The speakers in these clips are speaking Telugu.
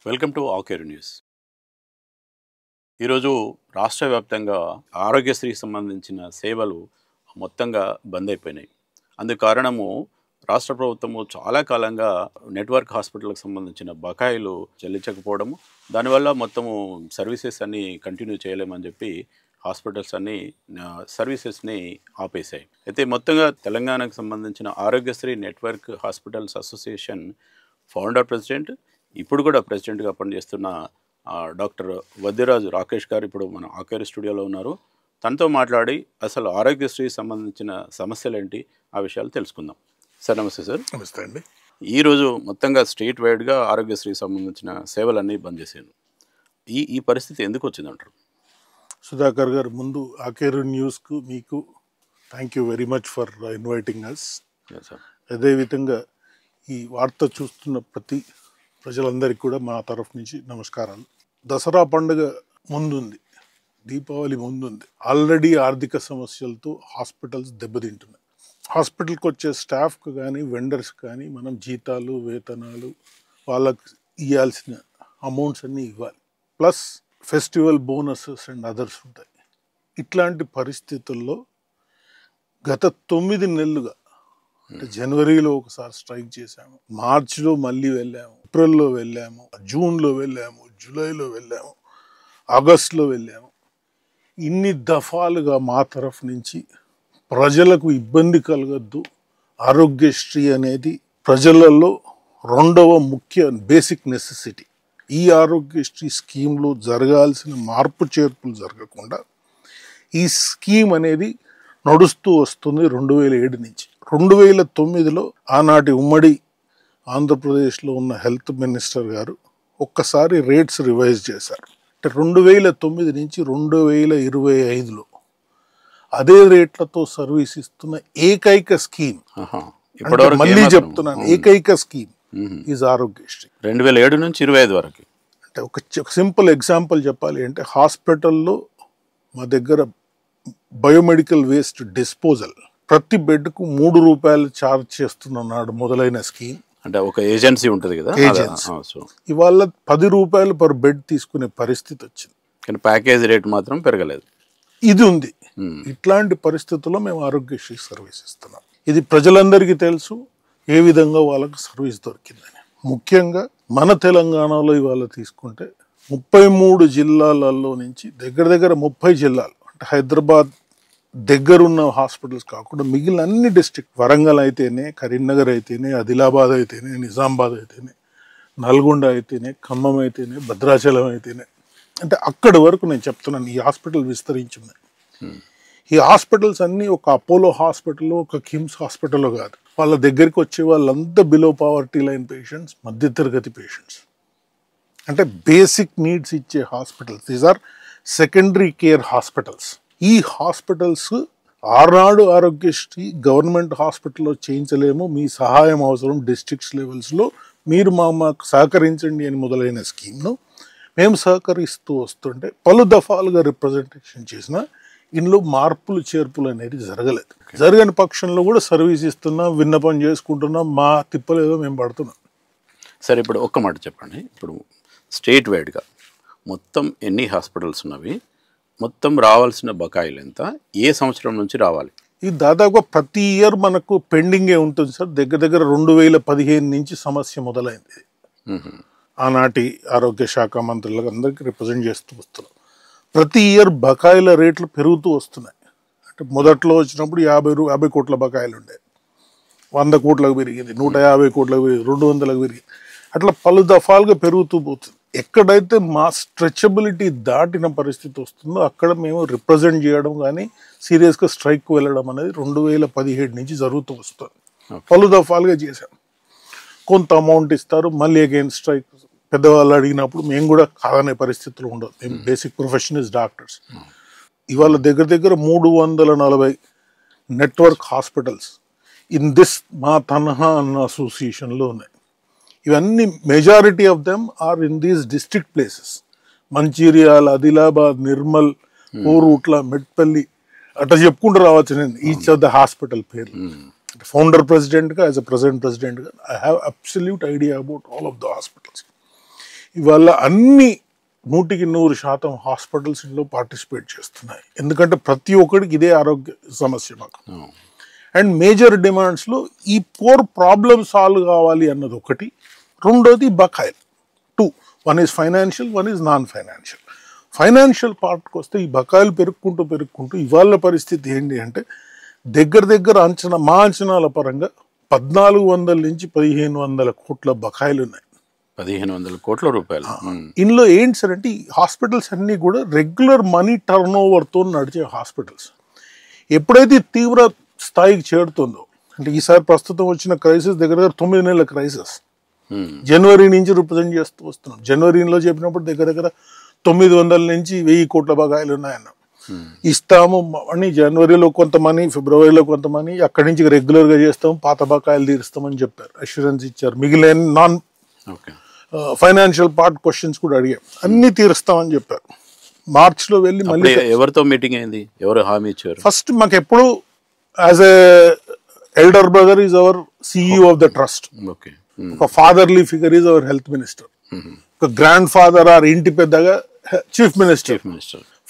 Welcome to ఆకేర్ news. ఈరోజు రాష్ట్ర వ్యాప్తంగా ఆరోగ్యశ్రీకి సంబంధించిన సేవలు మొత్తంగా బంద్ అయిపోయినాయి. అందుకు కారణము రాష్ట్ర ప్రభుత్వము చాలా కాలంగా నెట్వర్క్ హాస్పిటల్కి సంబంధించిన బకాయిలు చెల్లించకపోవడము, దానివల్ల మొత్తము సర్వీసెస్ అన్నీ కంటిన్యూ చేయలేమని చెప్పి హాస్పిటల్స్ అన్నీ సర్వీసెస్ని ఆపేశాయి. అయితే మొత్తంగా తెలంగాణకు సంబంధించిన Aarogyasri network hospitals association founder president, ఇప్పుడు కూడా ప్రెసిడెంట్గా పనిచేస్తున్న డాక్టర్ వద్దిరాజు రాకేష్ గారు ఇప్పుడు మన ఆకేర్ స్టూడియోలో ఉన్నారు. తనతో మాట్లాడి అసలు ఆరోగ్యశ్రీకి సంబంధించిన సమస్యలు ఏంటి, ఆ విషయాలు తెలుసుకుందాం. సార్ నమస్తే. సార్ నమస్తే అండి. ఈరోజు మొత్తంగా స్టేట్ వైడ్గా ఆరోగ్యశ్రీకి సంబంధించిన సేవలన్నీ బంద్ చేశాను. ఈ పరిస్థితి ఎందుకు వచ్చిందంటారు? సుధాకర్ గారు, ముందు ఆకేర్ న్యూస్కు మీకు thank you very much for inviting us. అదేవిధంగా ఈ వార్త చూస్తున్న ప్రతి ప్రజలందరికీ కూడా మా తరఫు నుంచి నమస్కారాలు. దసరా పండుగ ముందుంది, దీపావళి ముందుంది. ఆల్రెడీ ఆర్థిక సమస్యలతో హాస్పిటల్స్ దెబ్బతింటున్నాయి. హాస్పిటల్కి వచ్చే స్టాఫ్కి కానీ వెండర్స్ కానీ మనం జీతాలు, వేతనాలు, వాళ్ళకి ఇవ్వాల్సిన అమౌంట్స్ అన్నీ ఇవ్వాలి. Plus festival bonuses and others ఉంటాయి. ఇట్లాంటి పరిస్థితుల్లో గత 9 నెలలుగా, అంటే జనవరిలో ఒకసారి స్ట్రైక్ చేశాము, మార్చిలో మళ్ళీ వెళ్ళాము, ఏప్రిల్లో వెళ్ళాము, జూన్లో వెళ్ళాము, జూలైలో వెళ్ళాము, ఆగస్టులో వెళ్ళాము. ఇన్ని దఫాలుగా మా తరఫు నుంచి ప్రజలకు ఇబ్బంది కలగద్దు, ఆరోగ్యశ్రీ అనేది ప్రజలలో రెండవ ముఖ్య బేసిక్ నెసెసిటీ. ఈ ఆరోగ్యశ్రీ స్కీమ్లో జరగాల్సిన మార్పు చేర్పులు జరగకుండా ఈ స్కీమ్ అనేది నడుస్తూ వస్తుంది 2007 నుంచి. 2009లో ఆనాటి ఉమ్మడి ఆంధ్రప్రదేశ్లో ఉన్న హెల్త్ మినిస్టర్ గారు ఒక్కసారి రేట్స్ రివైజ్ చేశారు. అంటే 2009 నుంచి 2025లో అదే రేట్లతో సర్వీస్ ఇస్తున్న ఏకైక స్కీమ్, మళ్ళీ చెప్తున్నాను, ఏకైక స్కీమ్ ఈజ్ ఆరోగ్యశ్రీ. 2007 నుంచి 25 వరకు. అంటే ఒక సింపుల్ ఎగ్జాంపుల్ చెప్పాలి అంటే, హాస్పిటల్లో మా దగ్గర బయోమెడికల్ వేస్ట్ డిస్పోజల్ ప్రతి బెడ్కు 3 రూపాయలు ఛార్జ్ చేస్తున్నాడు మొదలైన స్కీమ్. అంటే ఒక ఏజెన్సీ ఉంటుంది కదా, ఇవాళ 10 రూపాయలు పర్ బెడ్ తీసుకునే పరిస్థితి వచ్చింది. కానీ ప్యాకేజ్ రేట్ మాత్రం పెరగలేదు. ఇది ఉంది. ఇట్లాంటి పరిస్థితుల్లో మేము ఆరోగ్యశ్రీ సర్వీస్ ఇస్తున్నాం. ఇది ప్రజలందరికీ తెలుసు ఏ విధంగా వాళ్ళకు సర్వీస్ దొరికిందని. ముఖ్యంగా మన తెలంగాణలో ఇవాళ తీసుకుంటే 33 జిల్లాలలో నుంచి దగ్గర దగ్గర 30 జిల్లాలు, అంటే హైదరాబాద్ దగ్గరున్న హాస్పిటల్స్ కాకుండా మిగిలిన అన్ని డిస్ట్రిక్ట్, వరంగల్ అయితేనే, కరీంనగర్ అయితేనే, ఆదిలాబాద్ అయితేనే, నిజామాబాద్ అయితేనే, నల్గొండ అయితేనే, ఖమ్మం అయితేనే, భద్రాచలం అయితేనే, అంటే అక్కడి వరకు నేను చెప్తున్నాను ఈ హాస్పిటల్ విస్తరించింది. ఈ హాస్పిటల్స్ అన్నీ ఒక అపోలో హాస్పిటల్, ఒక కిమ్స్ హాస్పిటల్లో కాదు. వాళ్ళ దగ్గరికి వచ్చే వాళ్ళంతా బిలో పావర్టీ లైన్ పేషెంట్స్, మధ్యతరగతి పేషెంట్స్, అంటే బేసిక్ నీడ్స్ ఇచ్చే hospitals. These are secondary care hospitals. ఈ హాస్పిటల్స్ ఆనాడు ఆరోగ్యశ్రీ గవర్నమెంట్ హాస్పిటల్లో చేయించలేము, మీ సహాయం అవసరం డిస్ట్రిక్ట్స్ లెవెల్స్లో, మీరు మాకు సహకరించండి అని మొదలైన స్కీమ్ను మేము సహకరిస్తూ వస్తుంటే పలు దఫాలుగా రిప్రజెంటేషన్ చేసిన ఇందులో మార్పులు చేర్పులు అనేది జరగలేదు. జరగని పక్షంలో కూడా సర్వీస్ ఇస్తున్నాం, విన్నపం చేసుకుంటున్నాం, మా తిప్పలేదో మేము పడుతున్నాం. సరే, ఇప్పుడు ఒక్క మాట చెప్పండి. ఇప్పుడు స్టేట్ వైడ్గా మొత్తం ఎన్ని హాస్పిటల్స్ ఉన్నవి, మొత్తం రావాల్సిన బకాయిలు ఎంత, ఏ సంవత్సరం నుంచి రావాలి? ఇది దాదాపుగా ప్రతి ఇయర్ మనకు పెండింగే ఉంటుంది సార్. దగ్గర దగ్గర 2015 నుంచి సమస్య మొదలైంది. ఆనాటి ఆరోగ్య శాఖ మంత్రులకు అందరికీ రిప్రజెంట్ చేస్తూ వస్తున్నాం. ప్రతి ఇయర్ బకాయిల రేట్లు పెరుగుతూ వస్తున్నాయి. అంటే మొదట్లో వచ్చినప్పుడు 50 కోట్ల బకాయిలు ఉండే, 100 కోట్లకు పెరిగింది, 150 కోట్లకు పెరిగింది, 200లకు పెరిగింది. అట్లా పలు దఫాలుగా పెరుగుతూ పోతుంది. ఎక్కడైతే మా స్ట్రెచబిలిటీ దాటిన పరిస్థితి వస్తుందో అక్కడ మేము రిప్రజెంట్ చేయడం కానీ సీరియస్గా స్ట్రైక్ వెళ్ళడం అనేది 2017 నుంచి జరుగుతూ వస్తుంది. పలు దఫాలుగా చేశాం. కొంత అమౌంట్ ఇస్తారు, మళ్ళీ అగైన్ స్ట్రైక్. పెద్దవాళ్ళు అడిగినప్పుడు మేము కూడా కాదనే పరిస్థితులు ఉండదు. మేము బేసిక్ ప్రొఫెషన్ ఇస్ డాక్టర్స్. ఇవాళ దగ్గర దగ్గర 340 నెట్వర్క్ హాస్పిటల్స్ ఇన్ దిస్ మా తన్హా అన్న అసోసియేషన్లో ఉన్నాయి. ఇవన్నీ majority of them are in these district places. Mancherial, Adilabad, Nirmal, Korutla, Metpalli, అట్లా చెప్పుకుంటూ రావచ్చు నేను ఈచ్ ఆఫ్ ద హాస్పిటల్ పేర్లు. ఫౌండర్ ప్రెసిడెంట్గా, యాజ్ అ ప్రెసిడెంట్ ప్రెసిడెంట్గా I have absolute idea about all of the hospitals. ఇవాళ అన్ని 100% హాస్పిటల్స్ ఇందులో పార్టిసిపేట్ చేస్తున్నాయి. ఎందుకంటే ప్రతి ఒక్కడికి ఇదే ఆరోగ్య సమస్య మాకు. అండ్ మేజర్ డిమాండ్స్లో ఈ పోర్ ప్రాబ్లమ్ సాల్వ్ కావాలి అన్నది ఒకటి. రెండోది బకాయిలు. 2. One is financial, one is non financial. Financial పార్ట్కి వస్తే ఈ బకాయిలు పెరుగుకుంటూ ఇవాళ పరిస్థితి ఏంటి అంటే దగ్గర మా అంచనాల పరంగా 1400 నుంచి 1500 కోట్ల బకాయిలు ఉన్నాయి. 1500 కోట్ల రూపాయలు. ఇందులో ఏంటి సార్ అంటే ఈ హాస్పిటల్స్ అన్నీ కూడా రెగ్యులర్ మనీ టర్న్ ఓవర్తో నడిచే హాస్పిటల్స్. ఎప్పుడైతే తీవ్ర స్థాయికి చేరుతుందో అంటే ఈసారి ప్రస్తుతం వచ్చిన క్రైసిస్ దగ్గర 9 నెలల క్రైసిస్. జనవరి నుంచి రిప్రజెంట్ చేస్తూ వస్తున్నాం. జనవరిలో చెప్పినప్పుడు దగ్గర 900 నుంచి 1000 కోట్ల బకాయిలు ఉన్నాయన్న. ఇస్తాము అని జనవరిలో కొంత మనీ, ఫిబ్రవరిలో కొంత మనీ, అక్కడి నుంచి రెగ్యులర్గా చేస్తాము, పాత బకాయిలు తీరుస్తామని చెప్పారు, అష్యూరెన్స్ ఇచ్చారు. మిగిలిన నాన్ ఫైనాన్షియల్ పార్ట్ క్వశ్చన్స్ కూడా అడిగాం, అన్ని తీరుస్తామని చెప్పారు. మార్చ్లో వెళ్ళి మళ్ళీ ఎవరితో మీటింగ్ అయింది, ఎవరు హామీ ఇచ్చారు? ఫస్ట్ మాకు ఎప్పుడు as a elder brother is our CEO of the trust. ఒక fatherly figure is our health minister. ఒక గ్రాండ్ ఫాదర్ ఆర్ ఇంటి పెద్దగా చీఫ్ మినిస్టర్.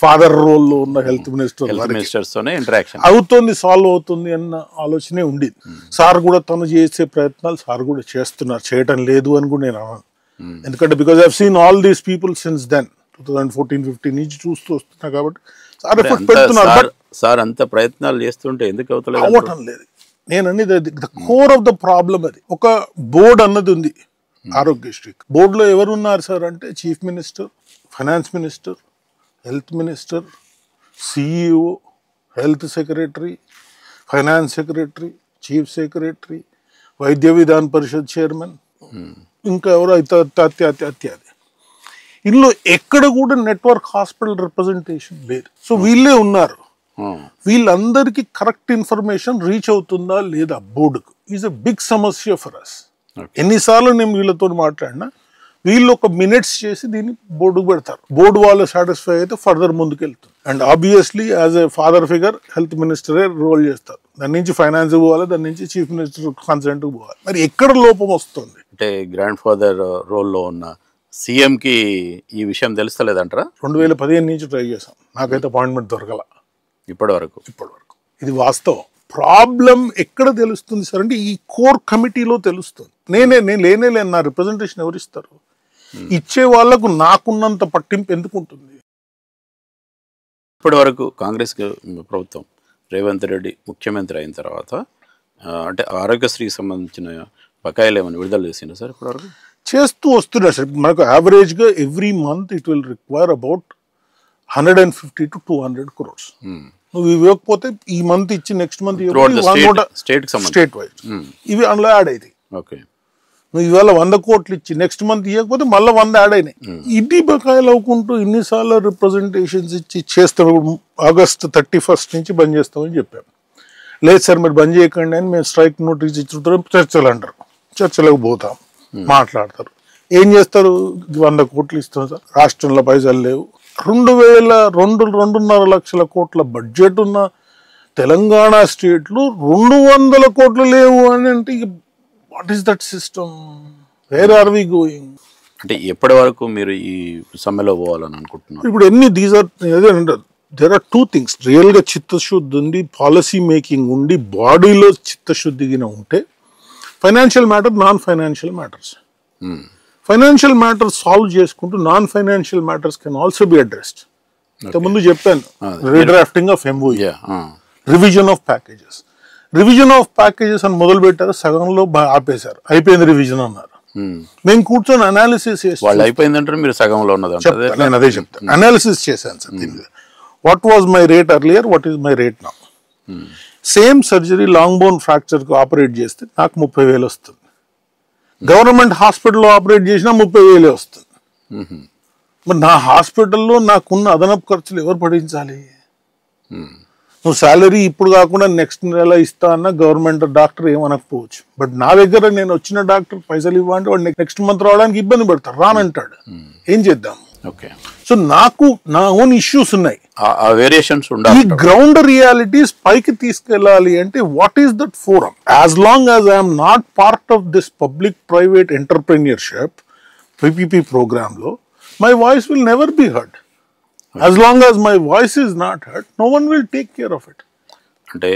ఫాదర్ రోల్లో ఉన్న హెల్త్ మినిస్టర్ ఇంటరాక్షన్ అవుతుంది, సాల్వ్ అవుతుంది అన్న ఆలోచనే ఉండేది. సార్ కూడా తను చేసే ప్రయత్నాలు సార్ కూడా చేస్తున్నారు, చేయటం లేదు అని కూడా నేను అన్నాను. ఎందుకంటే because I seen all these people since then 2014-15 నుంచి చూస్తూ వస్తున్నా కాబట్టి సార్ ఎఫర్ట్ పెడుతున్నారు. సార్ అంత ప్రయత్నాలు చేస్తుంటే ఎందుకు అవ్వటం లేదు. నేను అనేది the core of the problem అది. ఒక బోర్డు అన్నది ఉంది ఆరోగ్యశ్రీ. బోర్డులో ఎవరు ఉన్నారు సార్ అంటే chief minister, finance minister, health minister, CEO, health secretary, finance secretary, chief secretary, వైద్య విధాన పరిషత్ చైర్మన్, ఇంకా ఎవరో ఇత్యాది. ఇందులో ఎక్కడ కూడా నెట్వర్క్ హాస్పిటల్ రిప్రజెంటేషన్ లేదు. సో వీళ్ళే ఉన్నారు. వీళ్ళందరికీ కరెక్ట్ ఇన్ఫర్మేషన్ రీచ్ అవుతుందా లేదా బోర్డుకు ఈజ్ అ బిగ్ సమస్య ఫర్ అస్. ఎన్నిసార్లు నేను వీళ్ళతో మాట్లాడినా వీళ్ళు ఒక మినిట్స్ చేసి దీన్ని బోర్డుకు పెడతారు. బోర్డు వాళ్ళు సాటిస్ఫై అయితే ఫర్దర్ ముందుకు వెళ్తుంది. And obviously as a father figure health మినిస్టరే రోల్ చేస్తారు. దాని నుంచి ఫైనాన్స్ పోవాలి, దాని నుంచి చీఫ్ మినిస్టర్ కన్సెంట్ పోవాలి. మరి ఎక్కడ లోపం వస్తుంది అంటే గ్రాండ్ ఫాదర్ రోల్లో ఉన్న సీఎంకి ఈ విషయం తెలుస్తలేదంటారా? 2015 నుంచి ట్రై చేశాం, నాకైతే అపాయింట్మెంట్ దొరకల ఇప్పటి వరకు. ఇది వాస్తవం. ప్రాబ్లం ఎక్కడ తెలుస్తుంది సార్ అంటే ఈ కోర్ కమిటీలో తెలుస్తుంది. నేను లేనే నా రిప్రజెంటేషన్ ఎవరు ఇస్తారు? ఇచ్చే వాళ్లకు నాకున్నంత పట్టింపు ఎందుకు ఉంటుంది? ఇప్పటి వరకు కాంగ్రెస్ ప్రభుత్వం రేవంత్ రెడ్డి ముఖ్యమంత్రి అయిన తర్వాత అంటే ఆరోగ్యశ్రీకి సంబంధించిన బకాయిలు ఏమైనా విడుదల చేసిందా సార్? ఇప్పటివరకు చేస్తూ వస్తున్నారు సార్. మనకు యావరేజ్గా every month it will require about 150 to 200 crores. నువ్వు ఇవ్వకపోతే ఈ మంత్ ఇచ్చి నెక్స్ట్ మంత్ స్టేట్ వైజ్ ఇవి అందులో యాడ్ అవుతాయి. నువ్వు ఇవాళ 100 కోట్లు ఇచ్చి నెక్స్ట్ మంత్ ఇవ్వకపోతే మళ్ళీ 100 యాడ్ అయినాయి. ఇది బకాయిలు అవ్వకుంటూ ఇన్నిసార్లు రిప్రజెంటేషన్స్ ఇచ్చి చేస్తాం. ఆగస్ట్ 31 నుంచి బంద్ చేస్తామని చెప్పాము. లేదు సార్ మీరు బంద్ చేయకండి అని మేము స్ట్రైక్ నోటీస్ ఇచ్చుతాం. చర్చలు అంటారు, చర్చలకు పోతాం, మాట్లాడతారు. ఏం చేస్తారు? 100 కోట్లు ఇస్తాం సార్, రాష్ట్రంలో పైసలు లేవు. 2,2.5 లక్షల కోట్ల బడ్జెట్ ఉన్న తెలంగాణ స్టేట్లు 200 కోట్లు లేవు అని అంటే what is that system? Where are we going? అంటే ఎప్పటి వరకు మీరు ఈ సమ్మెలో పోవాలని అనుకుంటున్నారు? ఇప్పుడు ఎన్ని దేర్ ఆర్ 2 things. రియల్గా చిత్తశుద్ధి ఉండి పాలసీ మేకింగ్ ఉండి బాడీలో చిత్తశుద్ధిగా ఉంటే financial matter, non financial matters, financial matters solve చేసుకుంటూ non financial matters can also be addressed. ఇంతకుముందు చెప్పాను redrafting of MOU, revision of packages. Revision of packages అని మొదలు పెట్టారు, సగంలో ఆపేశారు, అయిపోయింది రివిజన్ అన్నారు. మేము కూర్చొని అనాలిసిస్ చేసి అయిపోయిందంటే మీరు సగంలో ఉన్నది నేను అదే చెప్తాను. అనాలిసిస్ చేశాను సార్ దీని మీద. What was my rate earlier, what is my rate now. Same surgery long bone ఫ్రాక్చర్కి ఆపరేట్ చేస్తే నాకు 30,000 వస్తుంది. గవర్నమెంట్ హాస్పిటల్లో ఆపరేట్ చేసినా 30,000 వస్తుంది. మరి నా హాస్పిటల్లో నాకున్న అదనపు ఖర్చులు ఎవరు భరించాలి? నువ్వు శాలరీ ఇప్పుడు కాకుండా నెక్స్ట్ నెల ఇస్తా అన్న గవర్నమెంట్ డాక్టర్ ఏమనకపోవచ్చు. బట్ నా దగ్గర నేను వచ్చిన డాక్టర్ పైసలు ఇవ్వంటే వాడు నెక్స్ట్ మంత్ రావడానికి ఇబ్బంది పడతారు, రానంటాడు. ఏం చేద్దాం? సో నాకు నా ఓన్ ఇష్యూస్ ఉన్నాయి. ఈ గ్రౌండ్ రియాలిటీస్ పైకి తీసుకెళ్ళాలి అంటే what is that forum? As long as I'm not part of this public private entrepreneurship, PPP ప్రోగ్రాంలో my voice will never be heard. As long as my voice is not heard, no one will take care of it. అంటే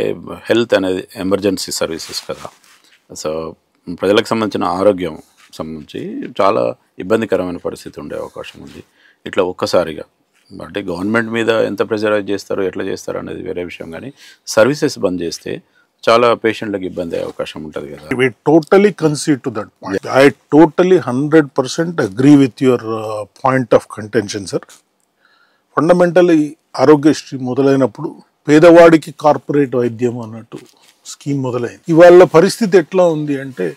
హెల్త్ అనేది ఎమర్జెన్సీ సర్వీసెస్ కదా, సో ప్రజలకు సంబంధించిన ఆరోగ్యం సంబంధించి చాలా ఇబ్బందికరమైన పరిస్థితి ఉండే అవకాశం ఉంది. ఇట్లా ఒక్కసారిగా అంటే గవర్నమెంట్ మీద ఎంత ప్రెజరైజ్ చేస్తారో ఎట్లా చేస్తారో అనేది వేరే విషయం, కానీ సర్వీసెస్ బంద్ చేస్తే చాలా పేషెంట్లకు ఇబ్బంది అయ్యే అవకాశం ఉంటుంది కదా. We totally concede to that point. I totally 100% agree with your point of contention, sir. Fundamentally Aarogyasri మొదలైనప్పుడు పేదవాడికి కార్పొరేట్ వైద్యం అన్నట్టు స్కీమ్ మొదలైంది. ఇవాళ పరిస్థితి ఎట్లా ఉంది అంటే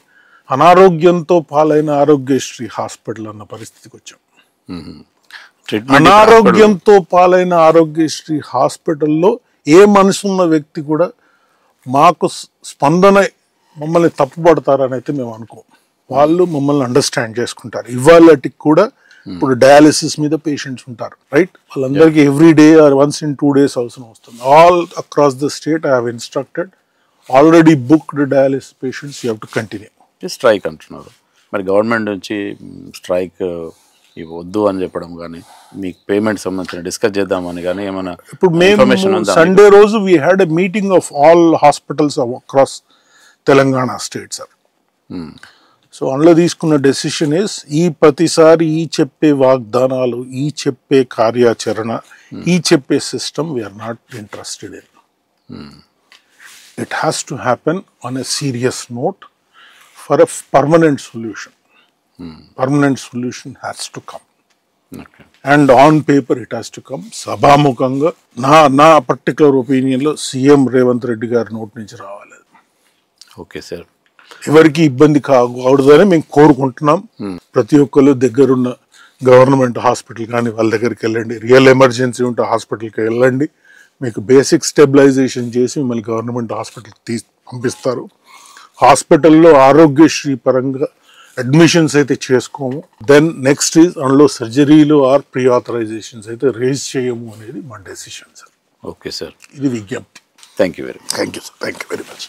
అనారోగ్యంతో పాలైన ఆరోగ్యశ్రీ హాస్పిటల్ అన్న పరిస్థితికి వచ్చాం. అనారోగ్యంతో పాలైన ఆరోగ్యశ్రీ హాస్పిటల్లో ఏ మనసున్న వ్యక్తి కూడా మాకు స్పందన మమ్మల్ని తప్పుపడతారని అయితే మేము అనుకోం. వాళ్ళు మమ్మల్ని అండర్స్టాండ్ చేసుకుంటారు. ఇవాళటికి కూడా ఇప్పుడు డయాలిసిస్ మీద పేషెంట్స్ ఉంటారు, రైట్? వాళ్ళందరికీ every day or once in 2 days అవసరం వస్తుంది. All across the state I have instructed already booked dialysis patients you have to continue. Strike అంటున్నారు, మరి గవర్నమెంట్ నుంచి స్ట్రైక్ వద్దు అని చెప్పడం కానీ మీకు పేమెంట్ సంబంధించిన డిస్కస్ చేద్దామని కానీ ఏమైనా? ఇప్పుడు మేము సండే రోజు we had a meeting of all hospitals across Telangana state, sir. So అందులో తీసుకున్న డెసిషన్ ఇస్ ఈ ప్రతిసారి ఈ చెప్పే వాగ్దానాలు, ఈ చెప్పే కార్యాచరణ, ఈ చెప్పే system we are not interested in. It has to happen on a serious note for a permanent solution. Permanent solution has to come. Okay. And on paper it has to come. సభాముఖంగా నా పర్టికులర్ ఒపీనియన్లో సీఎం రేవంత్ రెడ్డి గారి నోటి నుంచి రావాలి. ఓకే సార్, ఎవరికి ఇబ్బంది కాకూడదని మేము కోరుకుంటున్నాం. ప్రతి ఒక్కరు దగ్గరున్న గవర్నమెంట్ హాస్పిటల్ కానీ వాళ్ళ దగ్గరికి వెళ్ళండి. రియల్ ఎమర్జెన్సీ ఉంటే హాస్పిటల్కి వెళ్ళండి. మీకు బేసిక్ స్టెబిలైజేషన్ చేసి మిమ్మల్ని గవర్నమెంట్ హాస్పిటల్కి పంపిస్తారు. హాస్పిటల్లో ఆరోగ్యశ్రీ పరంగా అడ్మిషన్స్ అయితే చేసుకోము. దెన్ నెక్స్ట్ ఈజ్ అందులో సర్జరీలు ఆర్ ప్రీ ఆథరైజేషన్స్ అయితే రేజ్ చేయము అనేది మా డెసిషన్, సార్. ఓకే సార్, ఇది విజ్ఞప్తి. Thank you very much. Thank you sir, thank you very much.